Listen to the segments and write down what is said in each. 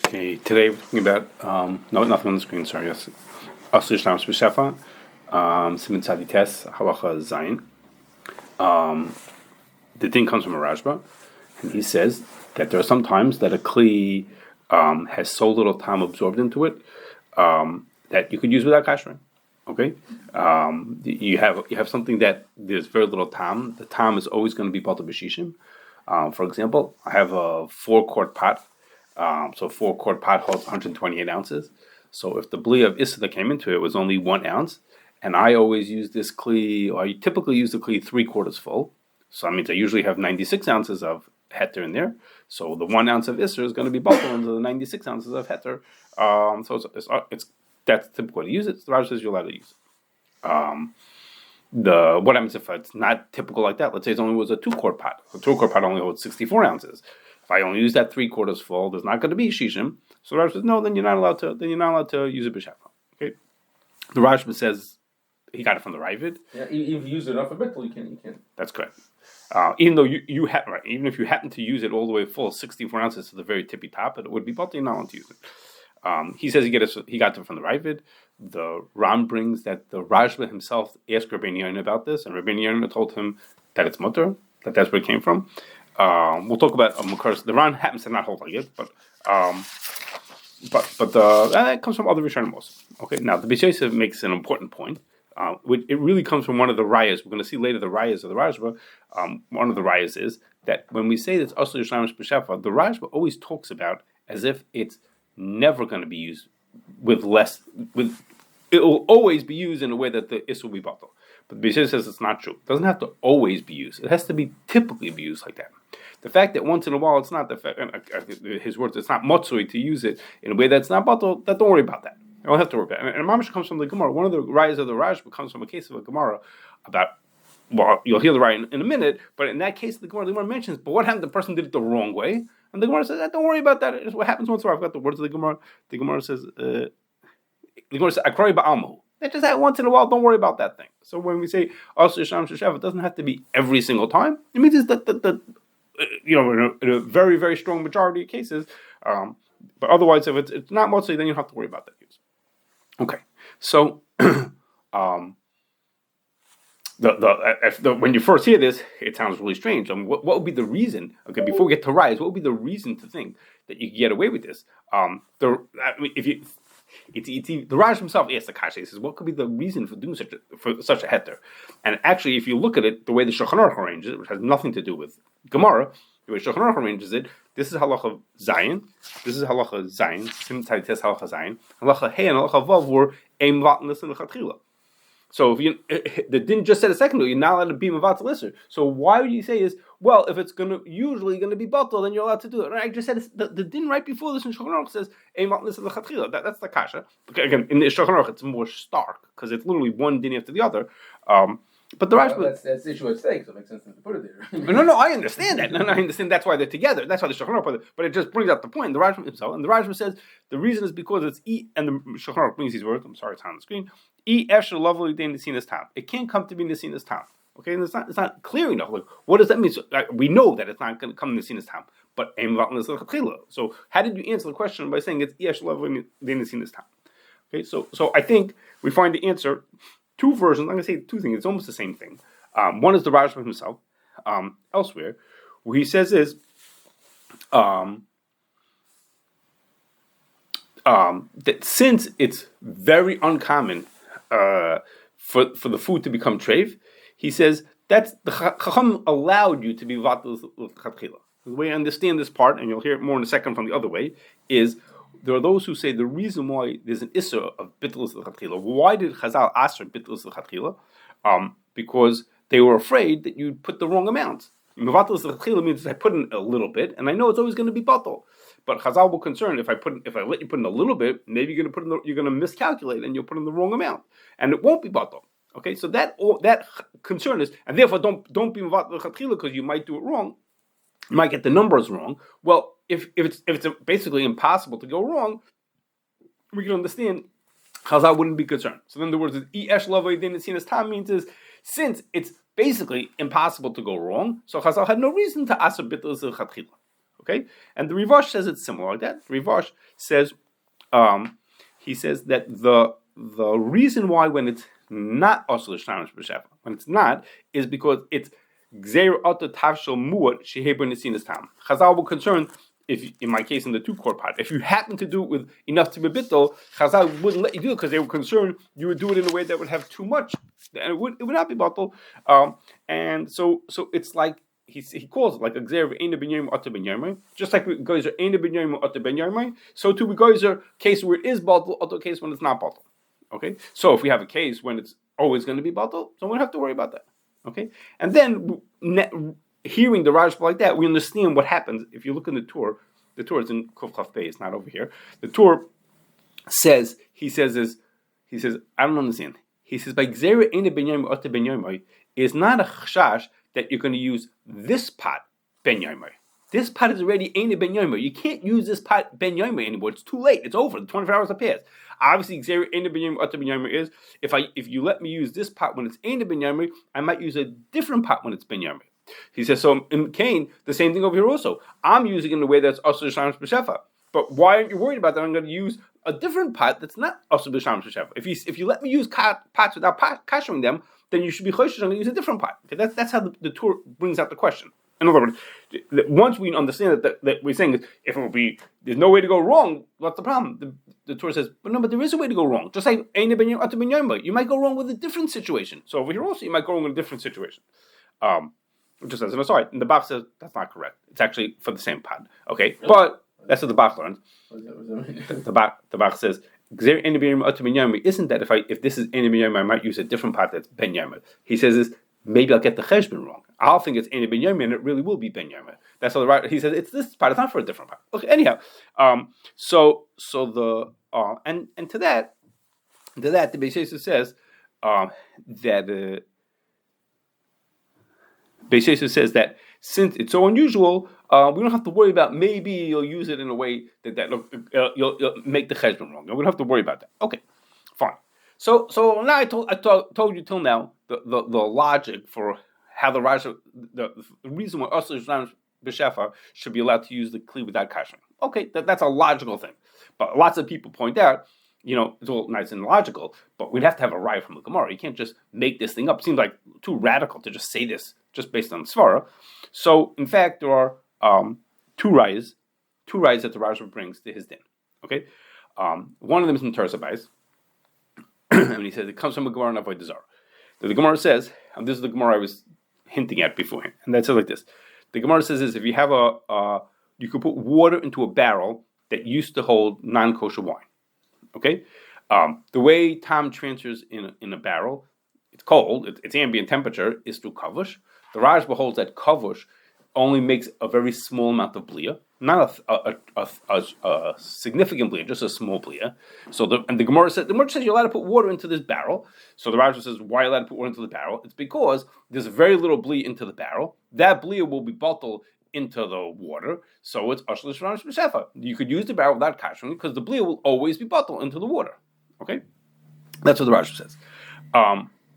Okay, today we're talking about, no, nothing on the screen, sorry, yes. Asui Lehishtamesh B'shefah, Siman Tzadites, Halacha Zayin. The thing comes from a Rashba, and he says that there are some times that a Kli has so little time absorbed into it that you could use without Kashrus. Okay? You have something that there's very little time. The time is always going to be Bitul b'shishim. For example, I have a 4-quart pot. So a 4-quart pot holds 128 ounces. So if the Bli of Issa that came into it was only 1 ounce, and I always use this Kli, or I typically use the Kli 3/4 full. So that means I usually have 96 ounces of heter in there. So the 1 ounce of Issa is going to be Bitul into the 96 ounces of heter. So that's typical to use it. So the Rashba says you're allowed to use it. What happens if it's not typical like that? Let's say it only was a 2-quart pot. A 2-quart pot only holds 64 ounces. If I only use that 3/4 full, there's not going to be shishim. So the Rashba says no. Then you're not allowed to. Then you're not allowed to use it b'shefah. Okay. The Rashba says he got it from the Ravid. Yeah, if you use it off a Bitul, you can. That's correct. Even though you even if you happen to use it all the way full, 64 ounces to the very tippy top, it would be Bitul. You're not allowed to use it. He says he got it from the Ravid. The Ram brings that the Rashba himself asked Rabbi Aino about this, and Rabbi Aino told him that it's mutter, that's where it came from. We'll talk about Makars. The Ran happens to not hold like it, but that comes from other Rishonim also. Okay, now the Bitul makes an important point. It really comes from one of the rayas. We're going to see later the rayas of the Rashba. One of the rayas is that when we say that Asui Lehishtamesh B'shefah, the Rashba always talks about as if it's never going to be used with less. It will always be used in a way that the is will be Bitul. But the Bitul says it's not true. It doesn't have to always be used. It has to be typically be used like that. The fact that once in a while it's not his words, it's not motzui to use it in a way that's not Bitul, that don't worry about that. You don't have to worry about it. And Mamash comes from the Gemara. One of the rayas of the Rashba comes from a case of a Gemara about, well, you'll hear the raya in a minute, but in that case, the Gemara mentions, but what happened? The person did it the wrong way. And the Gemara says, don't worry about that. It's what happens once in a while. I've got the words of the Gemara. The Gemara says, Akroi ba'almahu. That just once in a while, don't worry about that thing. So when we say, Asui Lehishtamesh B'shefah, it doesn't have to be every single time. It means that in a very, very strong majority of cases, but otherwise, if it's not mostly, then you don't have to worry about that use. Okay, so when you first hear this, it sounds really strange. What would be the reason? Okay, before we get to rise, what would be the reason to think that you can get away with this? The Raj himself asks the Kasha. He says, "What could be the reason for doing such a heter?" And actually, if you look at it, the way the Shulchan arranges it, which has nothing to do with Gemara, the way Shulchan arranges it, this is Halacha Zayin. This is Halacha Zayin. Siman Tzadites Halacha Zayin. Halacha Hey and Halacha Vav were a mevatel in lechatchila. So if the din just said a second ago, you're not allowed to be mevatel lister. So why would you say is, well, if it's usually going to be Bitul, then you're allowed to do it? And I just said the din right before this in Shulchan Aruch says a mevatel lister lechatchila. That's the kasha. Again, in the Shulchan Aruch, it's more stark because it's literally one din after the other. But the Rashba, that's the issue at stake, so it makes sense to put it there. No, I understand that. I understand that's why they're together. That's why the Shulchan Aruch put it. But it just brings out the point. The Rashba himself, and the Rashba says the reason is because it's and the Shulchan Aruch brings these words. I'm sorry, it's on the screen. After lovely day Nesina's time, it can't come to be Nesina's time. Okay, and it's not clear enough. Like, what does that mean? So, we know that it's not going to come to Nesina's time, but so how did you answer the question by saying it's after lovely day Nesina's time? Okay, so I think we find the answer. Two versions. I'm going to say two things. It's almost the same thing. One is the Rashba himself, elsewhere, where he says is that since it's very uncommon for the food to become treif, he says that's the Chacham allowed you to be vatal l'chatchila. The way I understand this part, and you'll hear it more in a second from the other way, is there are those who say the reason why there's an issur of bitul l'chatchila. Why did Chazal ask for bitul l'chatchila? Because they were afraid that you'd put the wrong amount. Mevatel l'chatchila means I put in a little bit, and I know it's always going to be batal. But Chazal were concerned if I let you put in a little bit, maybe you're going to miscalculate and you'll put in the wrong amount, and it won't be batal. Okay, so that concern is, and therefore don't be mevatel l'chatchila because you might do it wrong. You might get the numbers wrong. Well, if it's basically impossible to go wrong, we can understand Chazal wouldn't be concerned. So then the words "esh lavay din esinas tam" means is since it's basically impossible to go wrong, so Chazal had no reason to ask a bitul l'chatchila. Okay, and the Rivash says it's similar like that. The Rivash says, he says that the reason why when it's not Asui Lehishtamesh B'shefah, when it's not, is because it's Gzeir Ata Tavshel Muat Sheheber Nesinas Tam. Chazal were concerned, if in my case in the 2-quart pot, if you happen to do it with enough to be Bitul, Chazal wouldn't let you do it because they were concerned you would do it in a way that would have too much, and it would not be Bitul. And so it's like he calls it like a Gzeir Eina Ben Yomo Ata Ben Yomo, just like we Geyser Eina Ben Yomo Ata Ben Yomo. So too we Geyser case where it is Bitul, Ata case when it's not Bitul. Okay, so if we have a case when it's always going to be Bitul, so we don't have to worry about that. Okay, and then hearing the Rashba like that, we understand what happens. If you look in the Torah is in Kuf Chaf Pei, it's not over here. The Torah says, he says, I don't understand. He says, by Gzeira Eina Ben Yomo Ata Ben Yomo is not a chashash that you're going to use this pot Ben Yomo. This pot is already Eina Ben Yomo. You can't use this pot Ben Yomo anymore. It's too late. It's over. The 24 hours have passed. Obviously, Gzeira Eina Ben Yomo Ata Ben Yomo is if you let me use this pot when it's Eina Ben Yomo, I might use a different pot when it's Ben Yomo. He says, so in Cain, the same thing over here also. I'm using it in a way that's Asui Lehishtamesh B'shefah. But why aren't you worried about that? I'm going to use a different pot that's not Asui Lehishtamesh B'shefah. If you let me use pots without kashering them, then you should be choshesh. I'm going to use a different pot. Okay, that's how the Torah brings out the question. In other words, once we understand that we're saying is, if it will be, there's no way to go wrong, what's the problem? The Torah says, but there is a way to go wrong. Just like Eina Ben Yomo Ata Ben Yomo, you might go wrong with a different situation. So over here also, you might go wrong with a different situation. Just as an aside, and the Bach says that's not correct. It's actually for the same pot. Okay, but that's what the Bach learns. The Bach says Gzeir Eina Ben Yomo Ata Ben Yomo isn't that if this is Eina Ben Yomo, I might use a different pot that's Ben Yomo. He says is maybe I'll get the cheshbon wrong. I'll think it's Eina Ben Yomo and it really will be Ben Yomo. That's how he says it's this pot. It's not for a different pot. Okay, anyhow, so the and to that the Beis Yosef says that. Beis Yosef says that since it's so unusual, we don't have to worry about maybe you'll use it in a way that you'll make the cheshbon wrong. We don't have to worry about that. Okay, fine. So now I told you till now the logic for how the Rashba, the reason why Asui Lehishtamesh B'shefah should be allowed to use the kli without kashering. Okay, that's a logical thing. But lots of people point out, it's all nice and logical, but we'd have to have a raya from the Gemara. You can't just make this thing up. It seems like too radical to just say this just based on Svara. So, in fact, there are two rayas that the Rashba brings to his din. Okay, one of them is in Teresa Bais, and he says it comes from a Gemara in Avodah Zarah. The Gemara says, and this is the Gemara I was hinting at beforehand, and that says like this: the Gemara says is if you have you could put water into a barrel that used to hold non-kosher wine. Okay, the way time transfers in a barrel, it's cold, it's ambient temperature, is through kavush. The Rashba holds that kavush only makes a very small amount of blia, not a significant blia, just a small blia. So the Gemara says you're allowed to put water into this barrel. So the Rashba says, why are you allowed to put water into the barrel? It's because there's very little blia into the barrel. That blia will be bottled into the water, so it's Asui Lehishtamesh B'shefah. You could use the barrel without kashering because the blia will always be bottled into the water. Okay, that's what the Rashba says.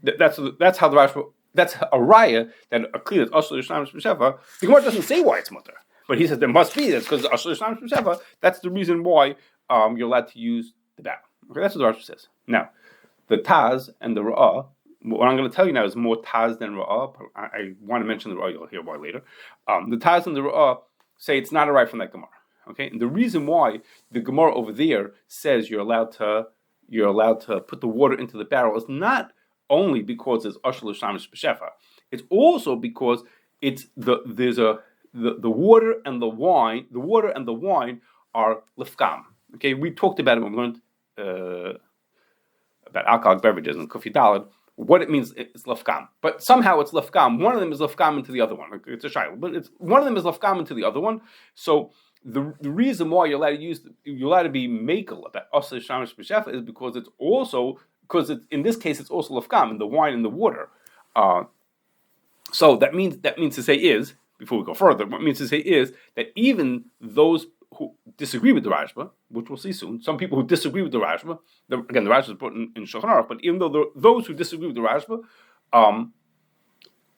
That's how the Rashba. That's a raya that a kli that's Asui Lehishtamesh B'shefah. The Gemara doesn't say why it's mutter, but he says there must be. That's because Asui Lehishtamesh B'shefah. That's the reason why you're allowed to use the barrel. Okay, that's what the Rashba says. Now, the Taz and the Ra'ah. What I'm going to tell you now is more Taz than Ra'ah. I want to mention the Ra'ah. You'll hear why later. The Taz and the Ra'ah say it's not a right from that Gemara. Okay, and the reason why the Gemara over there says you're allowed to put the water into the barrel is not only because it's Asui Lehishtamesh B'shefah. It's also because it's the water and the wine. The water and the wine are lefkam. Okay, we talked about it when we learned about alcoholic beverages and Kufi Daled. What it means, it's lefkam. But somehow it's lefkam. One of them is lefkam into the other one. It's a shayla, but one of them is lefkam into the other one. So the reason why you're allowed to be makel about Asui Lehishtamesh B'shefah is because in this case it's also lefkam in the wine and the water. So that means to say is, before we go further, what it means to say is that even those who disagree with the Rashba, which we'll see soon, some people who disagree with the Rashba, again the Rashba is put in Shulchan Aruch, but even though those who disagree with the Rashba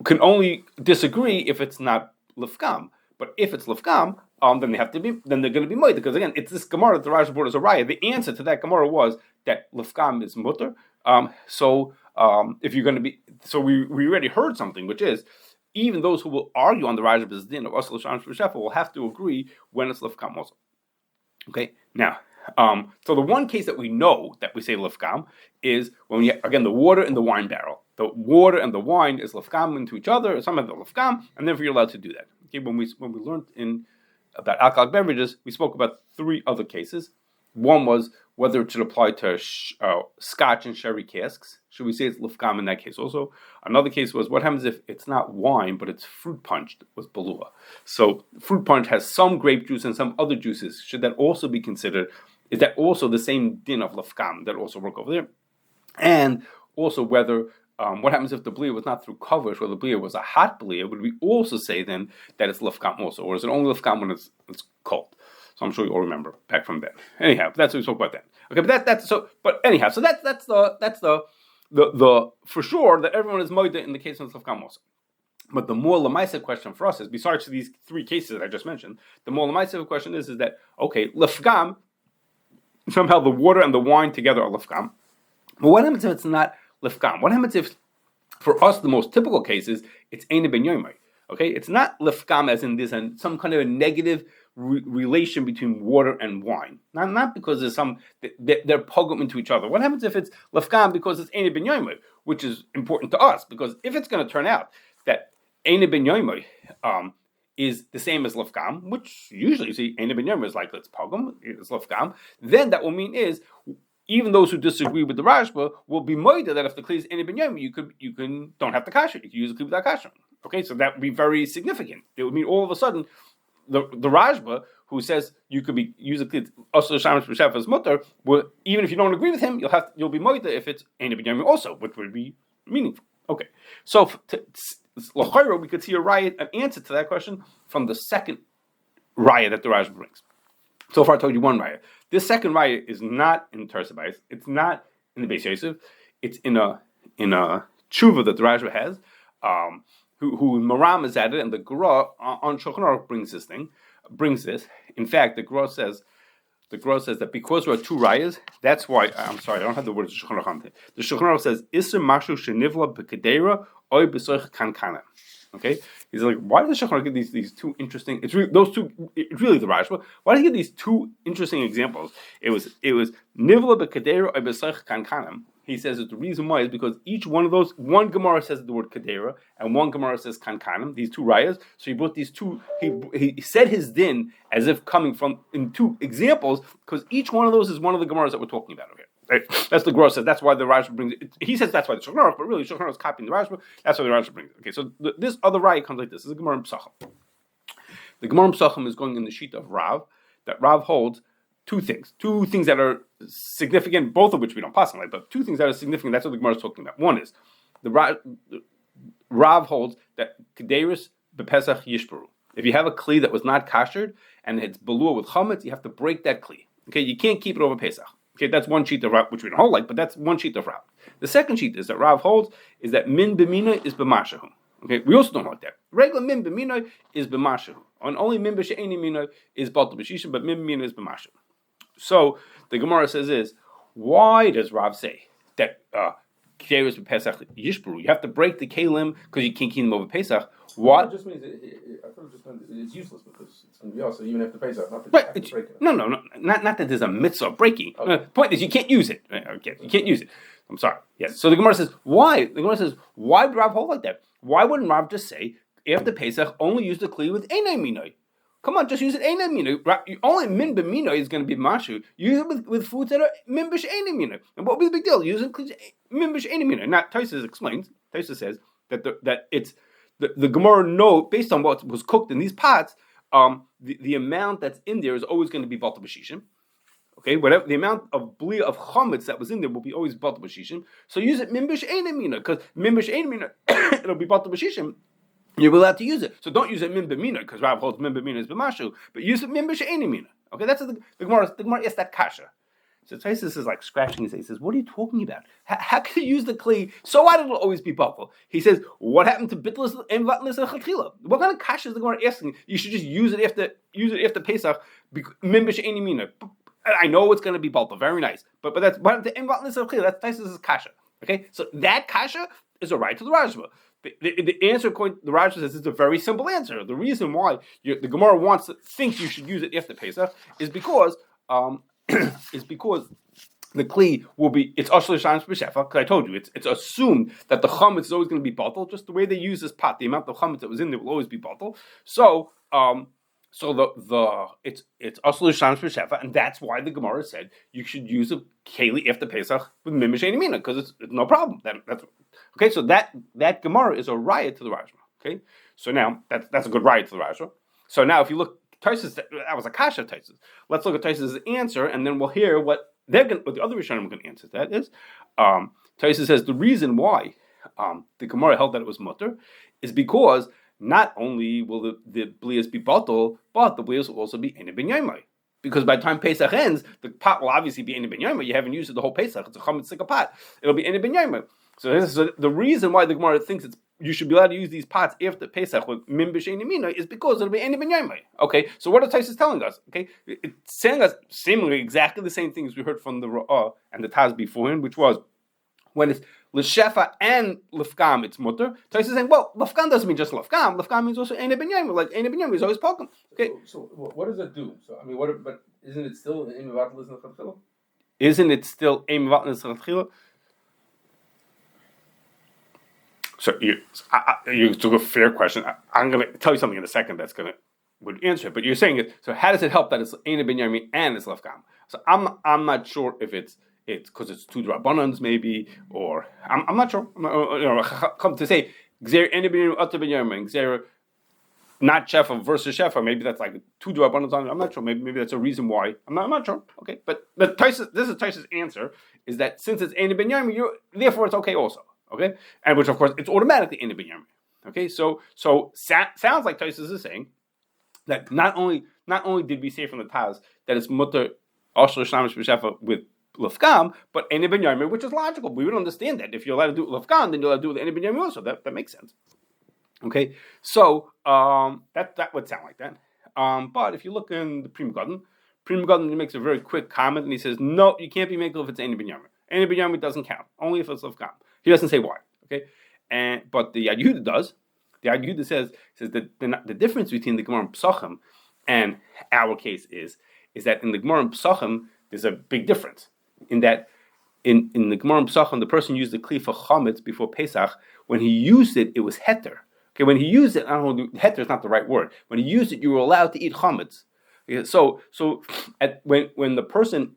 can only disagree if it's not lefkam. But if it's lefkam, then they're going to be moed, because again, it's this Gemara that the Rashba brought as a raya. The answer to that Gemara was that lefkam is mutter. If you're going to be, so we already heard something, which is even those who will argue on the Rashba's din of Asui Lehishtamesh B'shefah will have to agree when it's lefkam also. Okay, now, so the one case that we know that we say lefkam is when we, again, the water in the wine barrel. The water and the wine is lefkam into each other, or some of the lefkam, and therefore you're allowed to do that. Okay, when we learned about alcoholic beverages, we spoke about 3 other cases. One was whether it should apply to scotch and sherry casks. Should we say it's lefkam in that case also? Another case was what happens if it's not wine, but it's fruit punch with balua. So fruit punch has some grape juice and some other juices. Should that also be considered? Is that also the same din of lefkam that also work over there? And also whether, what happens if the blia was not through coverage, or the blia was a hot blia? Would we also say then that it's lefkam also? Or is it only lefkam when it's cold? So I'm sure you all remember back from then. Anyhow, that's what we spoke about then. Okay, but that's so. But anyhow, so that's the for sure that everyone is moida in the case of lefkam also. But the more lemaisa question for us is, besides these 3 cases that I just mentioned, the more lemaisa question is that okay, lefkam, somehow the water and the wine together are lefkam. But what happens if it's not lefkam? What happens if, for us, the most typical case is it's eino ben yomo? Okay, it's not lefkam as in this and some kind of a negative relation between water and wine. Not because there's they're pogum into each other. What happens if it's lefkam because it's eino ben yomo, which is important to us? Because if it's going to turn out that eino ben yomo is the same as lefkam, which usually you see eino ben yomo is like it's pogum, it's lefkam, then that will mean is even those who disagree with the Rashba will be moida that if the kli is eino ben yomo, you don't have to kasher. You can use the kli without kasher. Okay, so that would be very significant. It would mean all of a sudden the Rashba, who says you could use a kli Asui Lehishtamesh B'shefah as mutter, even if you don't agree with him, you'll be moida if it's eino ben yomo also, which would be meaningful. Okay, so we could see an answer to that question from the second raya that the Rashba brings. So far I told you one raya. This second raya is not in Tersabayis. It's not in the Beis Yosef. It's in a tshuva that the Rashba has, who Maram is at it, and the Gra on Shulchan Aruch brings this. In fact, the Gra says that because there are 2 rayas, that's why, I'm sorry, I don't have the word Shulchan Aruch. The Shulchan Aruch says, Isser Mashu Shenivla B'Kedera Oy B'Soich Kankana. Okay? He's like, why does the Shulchan Aruch give these 2 interesting, it's really the Rashba, why does he give these 2 interesting examples? It was Nivla B'Kedera Oy B'Soich Kankana. He says that the reason why is because each one of those, one Gemara says the word Kedera, and one Gemara says Kankanim, these 2 rayas. So he brought these 2, he said his din as if coming from, in 2 examples, because each one of those is one of the Gemaras that we're talking about over here. Right? That's the Gemara says, that's why the Rashba brings it. He says that's why the Shulchan Aruch, but really Shulchan Aruch is copying the Rashba, that's why the Rashba brings it. Okay, so this other raya comes like this. This is the Gemara in Pesachim. The Gemara in Pesachim is going in the sheet of Rav, that Rav holds 2 things that are significant, both of which we don't pass on, but 2 things that are significant. That's what the Gemara is talking about. One is the Rav holds that Kederis bepesach yishperu. If you have a kli that was not kashered and it's balua with chametz, you have to break that kli. Okay, you can't keep it over Pesach. Okay, that's one sheet of Rav, which we don't hold like, but that's one sheet of Rav. The second sheet is that Rav holds is that min b'mina is b'mashahu. Okay, we also don't like that. Regular min b'mina is b'mashahu. And only min b'she'eni mina is batal b'shishim, but min b'mina is b'mashahu. So the Gemara says is, why does Rav say that Kederis b'Pesach yishperu? You have to break the kalim because you can't keep them over Pesach. What? It just means I thought it just meant it's useless because it's going to be also even after Pesach, not that right. you have to break it. No, not that there's a mitzvah of breaking. Okay. The point is you can't use it. Okay, you can't use it. I'm sorry. Yes. So the Gemara says why? The Gemara says why would Rav hold like that? Why wouldn't Rav just say after Pesach only use the kli with einay minay? Come on, just use it einay minay. Only min b'minay is going to be mashu. Use it with foods that are min b'she'einay minay. And what would be the big deal? Use it min b'she'einay minay. Now Tosfos explains. Tosfos says that it's the Gemara note based on what was cooked in these pots. The amount that's in there is always going to be batal b'shishim. Okay, whatever the amount of blia of chametz that was in there will be always batal b'shishim. So use it min b'she'einay minay because min b'she'einay minay it'll be batal b'shishim. You're allowed to use it. So don't use it min b'mina, because Rav holds min b'mina is b'mashu, but use it min b'she'eni mina. Okay, that's the Gemara. The Gemara is that kasha. So Taisus is like scratching his head. He says, "What are you talking about? How can you use the kli? So why did it always be Bitul?" He says, "What happened to Bitul and Vatlis and Chatchila? What kind of kasha is the Gemara asking? You should just use it after Pesach. Mimbish Eini Mina. I know it's going to be Bitul. Very nice, but that's what happened to Vatlis and Chatchila. That's Taisus' kasha. Okay, so that kasha is a right to the Rashba. The answer, according to the Rashba, says it's a very simple answer. The reason why the Gemara thinks you should use it after Pesach is because the kli will be, it's Asui Lehishtamesh B'shefah, because I told you it's assumed that the chametz is always going to be Bitul, just the way they use this pot, the amount of chametz that was in there will always be Bitul. So it's Asui Lehishtamesh B'shefah, and that's why the Gemara said you should use a keli after Pesach with mimish eini mina, because it's no problem. That's okay. So that Gemara is a riot to the Rashba. Okay, so now that's a good riot to the Rashba. So now if you look, Taisus, that was a kasha Taisus. Let's look at Taisus' answer, and then we'll hear what the other Rishonim are going to answer. That is, Taisus says the reason why the Gemara held that it was mutter is because not only will the Blios be Bitul, but the Blios will also be Eini ben yomo. Because by the time Pesach ends, the pot will obviously be Eini ben yomo. You haven't used it the whole Pesach. It's a chametz pot. It'll be Eini ben yomo. So the reason why the Gemara thinks you should be allowed to use these pots after Pesach with mimbish eini mina is because it'll be eini ben yomo. Okay, so what are Taisus telling us? Okay, it's telling us seemingly exactly the same things we heard from the Ra'ah and the Taz beforehand, which was when it's l'shefa and l'fkam, it's mutter. Taisus is saying, well, l'fkam doesn't mean just l'fkam. L'fkam means also eini ben yomo. Like eini ben yomo is always pokum. Okay. So what does that do? So I mean, but isn't it still eini vatlis and chatchila? Isn't it still eini vatlis and chatchila? So you took a fair question. I'm going to tell you something in a second that's would answer it. But you're saying it. So how does it help that it's eini ben yomo and it's l'fkam? So I'm not sure if it's because it's two drabbanans maybe, or I'm not sure. Come to say gzer eini ben yomo ata ben yomo, gzer not shefa versus shefa. Maybe that's like two drabbanans on it. I'm not sure. Maybe that's a reason why. I'm not sure. Okay, but Taisus, this is Taisus' answer is that since it's eini ben yomo, therefore it's okay also. Okay, and which of course it's automatically eini ben yomo. Okay, so sounds like Taisus is saying that not only did we say from the Taz that it's mutter Asui Lehishtamesh B'shefah with l'fkam, but eini ben yomo, which is logical. We would understand that if you're allowed to do it with l'fkam, then you're allowed to do it with eini ben yomo also. That makes sense. Okay, so that would sound like that. But if you look in the Pri Megadim makes a very quick comment and he says, no, you can't be makel if it's eini ben yomo. Eini ben yomo doesn't count, only if it's l'fkam. He doesn't say why. Okay, but the Yad Yehuda does. The Yad Yehuda says that the difference between the Gemara and Pesachim and our case is that in the Gemara and Pesachim there's a big difference in that in the Gemara and Pesachim the person used the kli for chametz before Pesach. When he used it, it was heter. Okay, when he used it, I don't know, heter is not the right word. When he used it, you were allowed to eat chametz. Okay, so when the person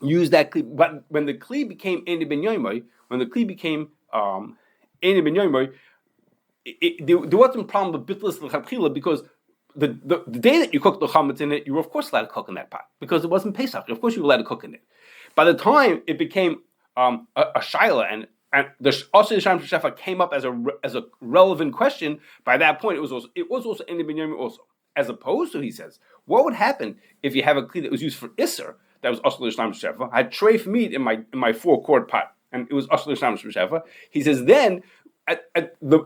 used that kli, but when the kli became eini ben yomo, when the kli became eini ben yomo, there wasn't a problem with bitlis l'chatchila because the day that you cooked the chametz in it, you were of course allowed to cook in that pot because it wasn't Pesach. Of course, you were allowed to cook in it. By the time it became a shaila and the Asui Lehishtamesh B'shefah came up as a relevant question, by that point it was also eini ben yomo also. As opposed to, he says, what would happen if you have a kli that was used for Isser that was Asui Lehishtamesh B'shefah? I had treif meat in my 4-quart pot, and it was Asui Lehishtamesh B'shefah. He says then,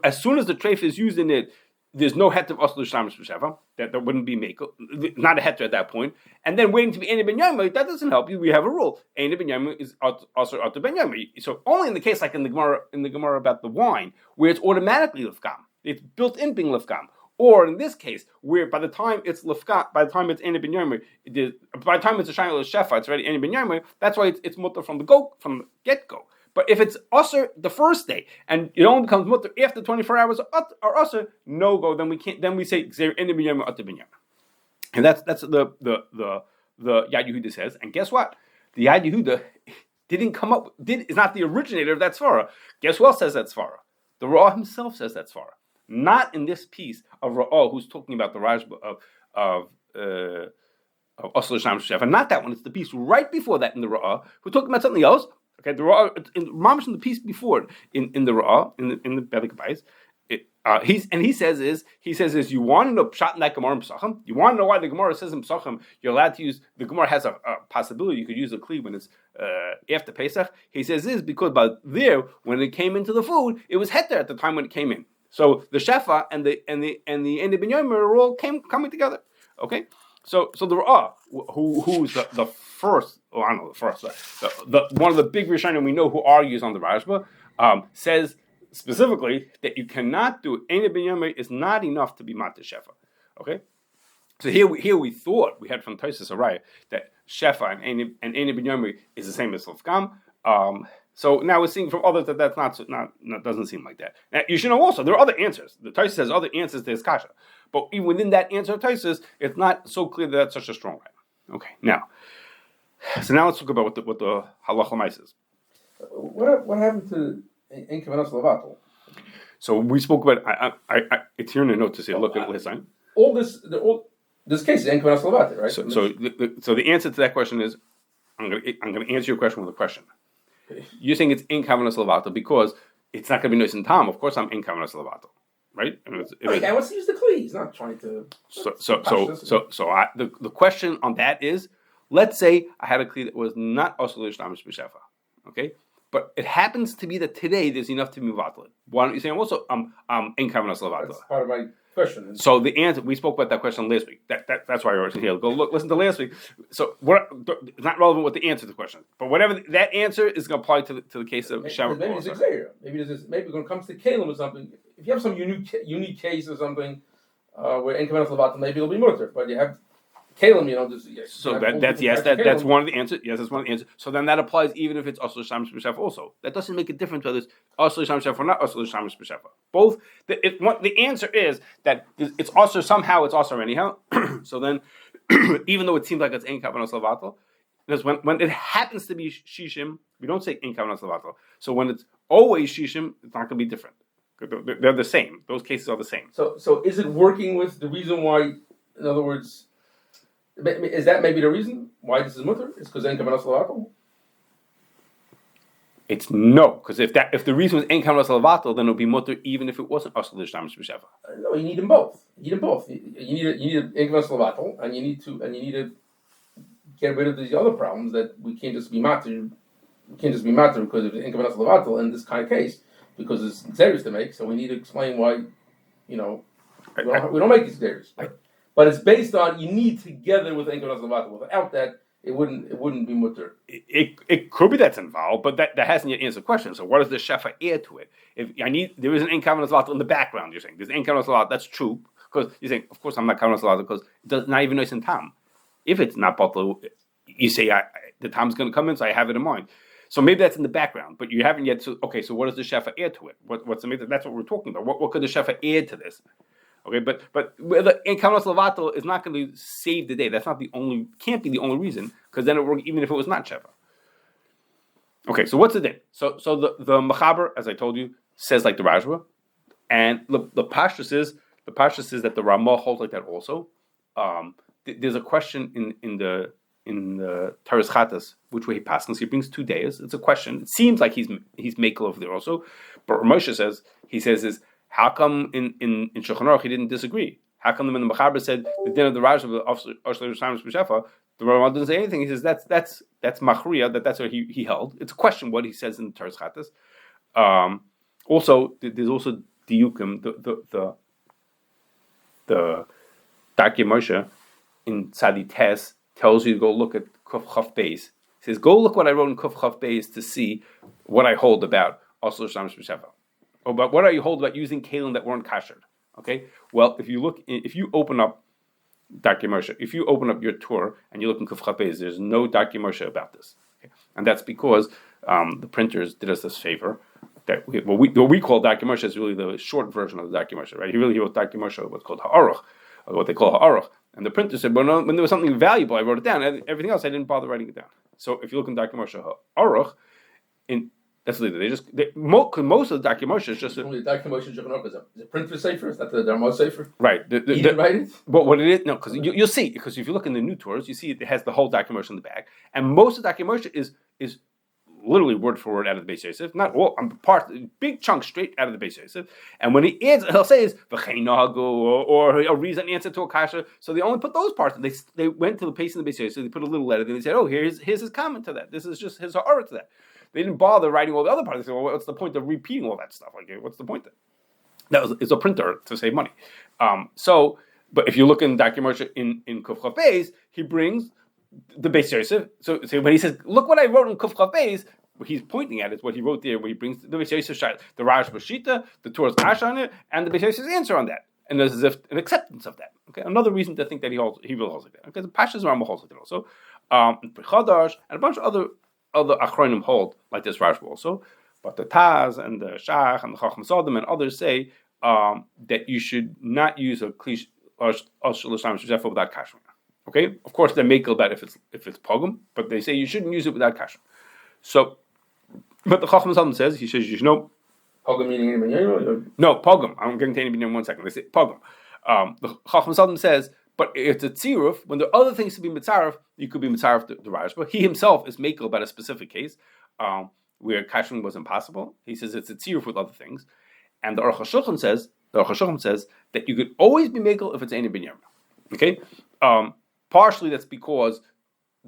as soon as the treif is used in it, there's no heter of Asui Lehishtamesh B'shefah. That wouldn't be makel, not a heter at that point. And then waiting to be eini ben yomo, that doesn't help you. We have a rule: eini ben yomo is also ata ben yomo. So only in the case like in the Gemara about the wine, where it's automatically l'fkam, it's built in being l'fkam. Or in this case, where by the time it's l'fkam, by the time it's eini ben yomo, by the time it's a shayla l'shefa, it's already eini ben yomo. That's why it's mutter from the get go. But if it's usher the first day and it only becomes mutter after 24 hours or usher, no go. Then we can't. Then we say gzer eini ben yomo ata ben yomo. And that's the Yad Yehuda says. And guess what? The Yad Yehuda didn't come up. Is not the originator of that svara. Guess who else says that svara? The Ra'ah himself says that svara. Not in this piece of Ra'ah, who's talking about the Rashba of Asui Lehishtamesh B'shefah. Not that one. It's the piece right before that in the Ra'ah. We're talking about something else. Okay, the Ra'ah, in the piece before in the Ra'ah, in the Belik Bais, He says you want to know pshat in that Gemara in Pesachim. You want to know why the Gemara says in Pesachim you're allowed to use the Gemara has a possibility you could use a kli when it's after Pesach. He says this because by there when it came into the food it was heter at the time when it came in. So the shefa and the Ende Ben Yomer are all coming together. Okay, so the Ra'ah who's the first. Oh, I don't know the first. The one of the big Rishonim we know who argues on the Rashba says specifically that you cannot do Ende Ben Yomer is not enough to be Mata Shefa. Okay, so here we thought we had from Tosfos Araya that Shefa and Ende Ben Yomer is the same as Lefgam. So now we're seeing from others that that's not doesn't seem like that. Now you should know also there are other answers. The Tosfos says other answers to his kasha, but even within that answer of Tosfos, it's not so clear that that's such a strong right. Okay, now let's talk about what the halacha l'maisa is. What happened to in Kavanas Levato? So we spoke about. I it's here in the note to say look at last time. All this case is in Kavanas Levato, right? So the answer to that question is I'm going to answer your question with a question. You're saying it's in Kavanas Levato because it's not going to be nice and Tom. Of course, I'm in Kavanas Levato, right? I wants to use the kli. He's not trying to. The question on that is, let's say I had a kli that was not Asui Lehishtamesh B'shefah, okay, but it happens to be that today there's enough to be vatal. Why don't you say also in Kavanas Levato? That's part of my question. So the answer we spoke about that question last week. That's why you're here. Go listen to last week. So it's not relevant what the answer to the question, but whatever that answer is going to apply to the case of Shem. Maybe it's clear. Maybe when it comes to Kalim or something, if you have some unique case or something where in Kavanas Levato maybe it'll be mutter, but you have Kalim, so that's one of the answers. Yes, that's one of the answers. So then that applies even if it's Asui Lehishtamesh B'shefah also. That doesn't make a difference whether it's Asui Lehishtamesh B'shefah or not Asui Lehishtamesh B'shefah. Both. The answer is that it's also somehow it's also anyhow. So then, even though it seems like it's in Kavanas Levato, because when it happens to be Shishim, we don't say in Kavanas Levato. So when it's always Shishim, it's not going to be different. They're the same. Those cases are the same. So is it working with the reason why? In other words. Is that maybe the reason why this is mutter? It's because in Kavanas Levato? It's no, because if the reason was in Kavanas Levato, then it would be mutter even if it wasn't Asui Lehishtamesh B'shefah. No, you need them both. You need in Kavanas Levato, and you need to get rid of these other problems that we can't just be matter. We can't just be matter because of in Kavanas Levato in this kind of case because it's xeris to make. So we need to explain why. We don't make these xeris. But it's based on you need together with Enkav Levato. Without that, it wouldn't be mutter. It could be that's involved, but that hasn't yet answered the question. So what does the shefa add to it? There is an Enkav Levato in the background. You're saying there's Enkav Levato. That's true because you're saying of course I'm not Enkav Levato because it's not even nice in tam. If it's not Bitul, you say the tam's going to come in, so I have it in mind. So maybe that's in the background, but you haven't yet. So so what does the shefa add to it? What's the that's what we're talking about. What could the shefa add to this? Okay, but in Kavanas Levato is not going to save the day. That's not can't be the only reason because then it works even if it was not Sheva. Okay, so what's the din? So the Mechaber, as I told you, says like the Rashba, and the Kashrus is that the Ramah holds like that also. There's a question in the Teres Chatas which way he passes. He brings 2 days. It's a question. It seems like he's makel over there also, but Moshe says is. How come in Shulchan Aruch he didn't disagree? How come when the Mechaber said the din of the Rashba of Asui Lehishtamesh B'shefah, the Rambam didn't say anything? He says that's machriya that's what he held. It's a question what he says in the Teres Chatas. Also, there's also diukim the Darkei Moshe in Tzadi Tes tells you to go look at Kuf Chaf Beis. He says go look what I wrote in Kuf Chaf Beis to see what I hold about Asui Lehishtamesh B'shefah. Oh, but what are you hold about using kalim that weren't kashered? Okay, well, if you open up Darkei Moshe, if you open up your Torah and you look in Kuf Chaf Beis, there's no Darkei Moshe about this, okay? And that's because the printers did us this favor that what we call Darkei Moshe is really the short version of the Darkei Moshe, right? He really wrote Darkei Moshe, what's called Aruch, or what they call Aruch, and the printer said, well, no, when there was something valuable, I wrote it down, and everything else I didn't bother writing it down. So if you look in Darkei Moshe Aruch, that's what they just most of the Darkei Moshe is just only the Darkei Moshe is a printer safer. Is that the Dharma safer? Right. He didn't write it. But what it is? No, because you'll see. Because if you look in the new Torahs, you see it has the whole Darkei Moshe in the back, and most of Darkei Moshe is literally word for word out of the Beis Yosef, not all, big chunk straight out of the Beis Yosef. And when he adds, he'll say is or a reason answer to a kasha. So they only put those parts. They went to the place in the Beis Yosef. They put a little letter. Then they said, here's his comment to that. This is just his ha'ara to that. They didn't bother writing all the other parts. They said, well, what's the point of repeating all that stuff? Like, what's the point then? It's a printer to save money. But if you look in Dr. Moshe in Kuf Chav Beis, he brings the Beis Yosef. So when he says, look what I wrote in Kuf Chav Beis, what he's pointing at is what he wrote there, where he brings the Beis Yosef shayla, the Rashba shita, the Torah's kasha on it, and the Beis Yosef's answer on that. And there's as if an acceptance of that. Okay, another reason to think that he will hold like that. Okay, the Pashas Rambam holds like that also. Chadash and a bunch of other achronim hold like this Rashba also. But the Taz and the Shach and the Chacham Sodom and others say that you should not use a klish Asui Lehishtamesh B'shefah without kashrus. Okay, of course they make about if it's pogum, but they say you shouldn't use it without kashrus. So, but the Chacham Sodom says he says you should know. Pogum meaning no pogum. I'm getting to any in 1 second. They say pogum. The Chacham Sodom says, but it's a tziruf. When there are other things to be mitzaref, you could be mitzaref the Rashba. He himself is makel about a specific case where kashrus was impossible. He says it's a tziruf with other things, and the Aruch says that you could always be makel if it's Eino ben Yarmah. Okay, partially that's because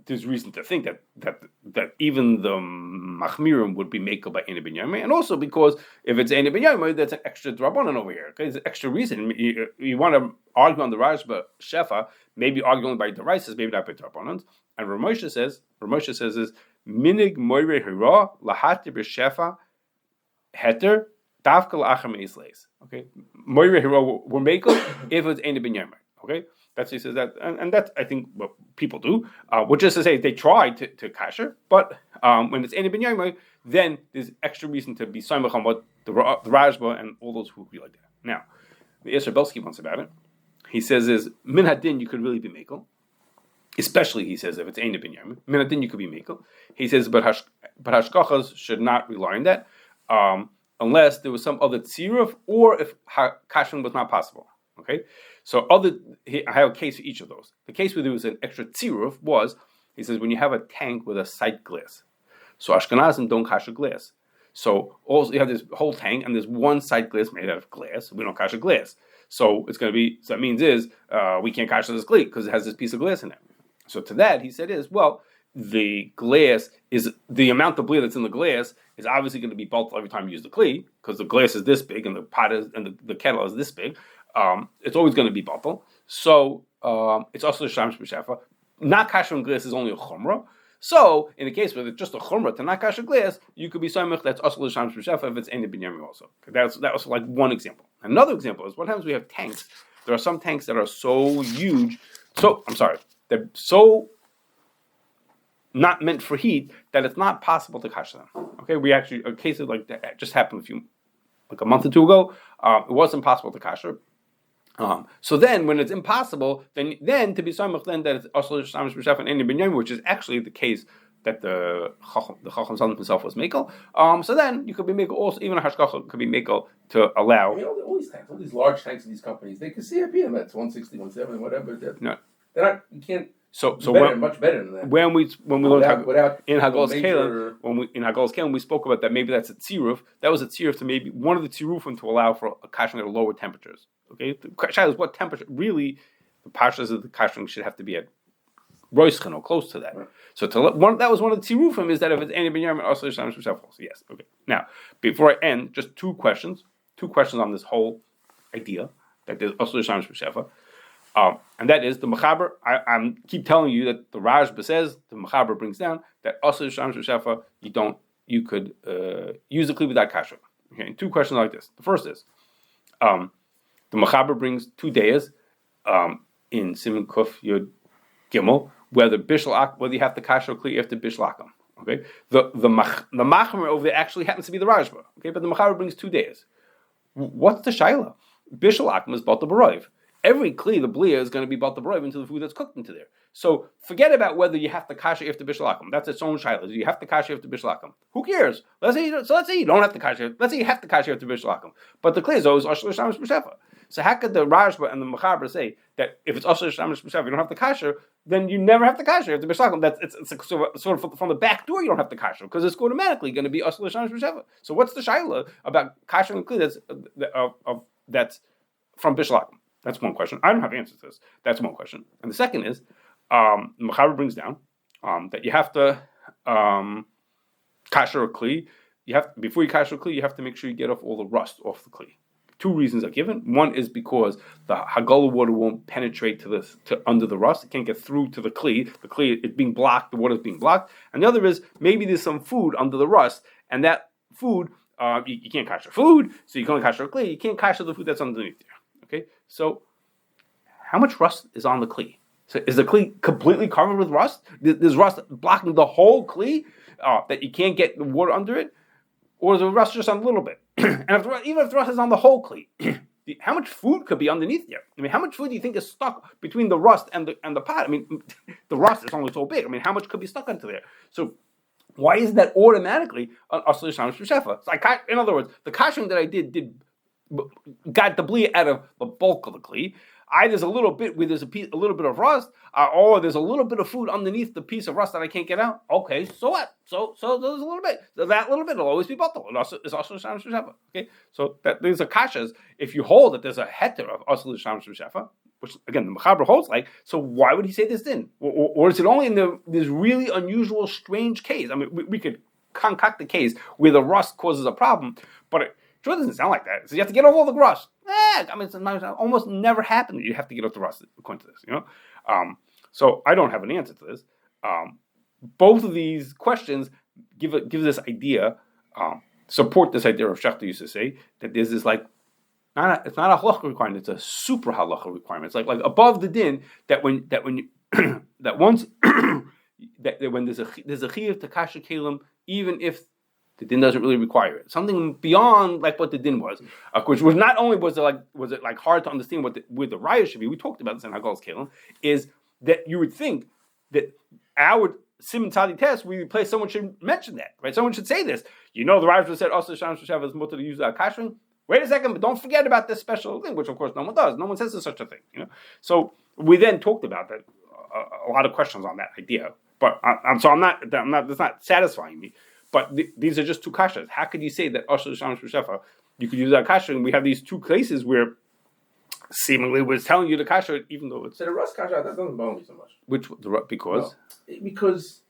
there's reason to think that even the machmirim would be makel by Eino ben Yarmah, and also because if it's Eino ben Yarmah, that's an extra drabanan over here. Okay, it's an extra reason. You want to argue on the Rashba shefa, maybe arguing by deraises, maybe not by drabanans. And Ramosha says is minig moire hira lahati b'shefah heter davka la'achar meisleis. Okay, moire hira were makel if it's Eino ben Yarmah. Okay. That's he says that, and that's I think what people do, which is to say they try to kasher, but when it's Eino ben Yarmah, then there's extra reason to be samech on what the Rashba and all those who be like that. Now, the Yisrael Belsky wants about it. He says is min hadin you could really be makel, especially he says if it's Eino ben Yarmah. Min hadin you could be makel. He says but hashkachas should not rely on that unless there was some other tziruf or if kashering was not possible. Okay. So I have a case for each of those. The case where there was an extra tziruf was, he says, when you have a tank with a sight glass. So Ashkenazim don't kasher glass. So also you have this whole tank and there's one sight glass made out of glass. We don't kasher glass. So it's going to be, so that means we can't kasher this glass because it has this piece of glass in it. So to that, he said the glass is, the amount of bleed that's in the glass is obviously going to be bulked every time you use the kli because the glass is this big and the pot is, and the kettle is this big. It's always going to be Bitul. So it's also L'Shamish B'shefah. Not kasher glass is only a chumrah. So in a case where it's just a chumrah to not kasher glass, you could be samech that's also L'Shamish B'shefah if it's Eino ben Yarmah also. That was like one example. Another example is what happens when we have tanks. There are some tanks that are so huge. They're so not meant for heat that it's not possible to kasher them. Okay, we actually a case of like that just happened a month or two ago. It wasn't possible to kasher. So then, when it's impossible, then to be samech, then that it's also L'Shamish B'shefah and Eino ben Yarmah, which is actually the case that the Chacham Sodom himself was makel. So then you could be makel also, even a hashgacha could be makel to allow. I mean, all these tanks, all these large tanks in these companies, they can see a BMX 160, 170, whatever. They're not. You can't. So much better than that. When we learned in Hagal's Kalim, we spoke about that. Maybe that's a tziruf. That was a tziruf to maybe one of the tzirufim to allow for a kashering at lower temperatures. Okay, the question is what temperature? Really, the pashas of the kashering should have to be at roischen or close to that. Right. So that was one of the tzirufim is that if it's Eino ben Yarmah also L'Shamish B'shefah. Yes. Okay. Now, before I end, just two questions on this whole idea that there's also L'Shamish B'shefah. And that is the Mechaber. I keep telling you that the Rashba says, the Mechaber brings down that also L'Shamish B'shefah you could use the kli without kasher. Okay, and two questions like this. The first is, the Mechaber brings 2 days in Siman Kuf Yud Gimel whether you have to kasher kli after bishul akam. Okay, the machmer over there actually happens to be the Rashba. Okay, but the Mechaber brings 2 days. What's the shaila? Bishul akam is Bitul b'roiv. Every kli, the Blios, is going to be Bitul b'roiv into the food that's cooked into there. So forget about whether you have to kasher after bishul akam. That's its own shaila. Do you have to kasher after bishul akam? Who cares? Let's say you don't have to kasher. Let's say you have to kasher after bishul akam. But the kli is always Asui Lehishtamesh B'shefah. So how could the Rashba and the Mechaber say that if it's Asui Lehishtamesh B'shefah, you don't have to kasher, then you never have to kasher. You have to be shakum. That's it's like sort of from the back door. You don't have to kasher because it's automatically going to be Asui Lehishtamesh B'shefah. So what's the shaila about kasher and kli that's from Bishlakum? That's one question. I don't have answers to this. That's one question. And the second is, Mechaber brings down that you have to kasher a kli. You have before you kasher a kli, you have to make sure you get off all the rust off the kli. Two reasons are given. One is because the hagala water won't penetrate to under the rust. It can't get through to the kli. The kli is being blocked. The water is being blocked. And the other is maybe there's some food under the rust, and that food you can't kasher food, so you can only kasher a kli. You can't kasher the food that's underneath there. Okay, so how much rust is on the kli? So is the kli completely covered with rust? There's rust blocking the whole kli that you can't get the water under it, or is the rust just on a little bit? And even if the rust is on the whole kli, how much food could be underneath there? I mean, how much food do you think is stuck between the rust and the pot? I mean, the rust is only so big. I mean, how much could be stuck into there? So why isn't that automatically an Asui Lehishtamesh B'shefah? So in other words, the kashering that I did got the bli out of the bulk of the kli. There's a little bit where there's a little bit of rust, or there's a little bit of food underneath the piece of rust that I can't get out. Okay, so what? So there's a little bit. So that little bit will always be Bitul. It's also Lehishtamesh B'shefah. Okay, so there's a kashas. If you hold that there's a heter of Asui Lehishtamesh B'shefah, which again the Mechaber holds like, so why would he say this then? Or is it only in this really unusual, strange case? I mean, we could concoct the case where the rust causes a problem, but it sure doesn't sound like that. So you have to get off all the rust. I mean, it's almost never happened that you have to get off the rust according to this, So I don't have an answer to this. Both of these questions give this idea, support this idea of Shechta used to say that there's this it's not a halacha requirement, it's a super halacha requirement. It's like above the din that when once that when there's a chiyuv to kasher kelim, even if the din doesn't really require it. Something beyond like what the din was, which was not only was it hard to understand where the raya should be. We talked about this in Hagal's Kalim. Is that you would think that our Simon Tzadi test, someone should mention that, right? Someone should say this. The Rashba said also Lehishtamesh B'shefah is mutter to use kashering. Wait a second, but don't forget about this special thing, which of course no one does. No one says there's such a thing, So we then talked about that. A lot of questions on that idea, but that's not satisfying me. But these are just two kashas. How could you say that Asui Lehishtamesh B'shefah you could use that kasha? And we have these two cases where seemingly was telling you the kasha, even though it's the rust kasha that doesn't bother me so much. Because because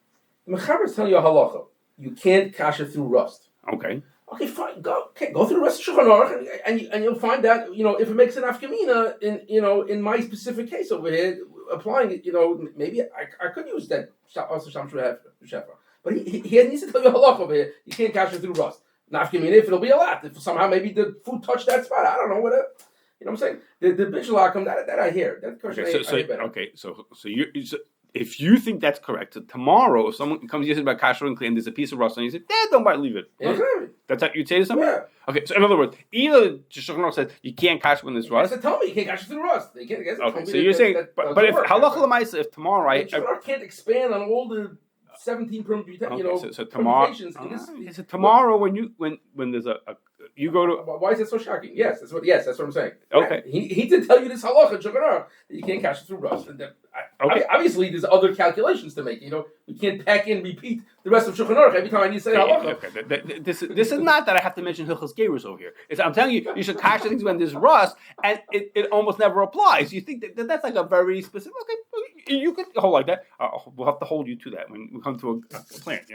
Mechaber is telling you a halacha. You can't kasha through rust. Okay, fine. Go through the rest of Shulchan Aruch and you'll find out if it makes an afkamina in my specific case over here applying it. Maybe I could use that Asui Lehishtamesh B'shefah. But he needs to tell you a halacha over here. You can't kasher through rust. Nafkamina, if it'll be a lot. If somehow maybe the food touched that spot, I don't know, whatever. You know what I'm saying? The Bishlakum, that I hear. That question so if you think that's correct, so tomorrow if someone comes to you about kasher and clean, there's a piece of rust and you say, don't buy, leave it. Yeah. That's how you'd say to somebody? Yeah. Okay, so in other words, either Shulchan Aruch says you can't kasher when there's rust. That's tell me you can't kasher through rust. So you're saying, but if halacha l'maisa, if tomorrow I can't expand on all the 17 permutations. So tomorrow, tomorrow when there's you go to. Why is it so shocking? Yes, that's what I'm saying. Okay, he did tell you this halacha that you can't catch it through rust. And obviously, there's other calculations to make. We can't pack in, repeat the rest of Shulchan Aruch every time I need to say halacha. Okay, this is not that I have to mention Hilchos Gerus over here. I'm telling you should catch things when there's rust, and it almost never applies. You think that's like a very specific. Okay, you could hold like that. We'll have to hold you to that when we come to a plant.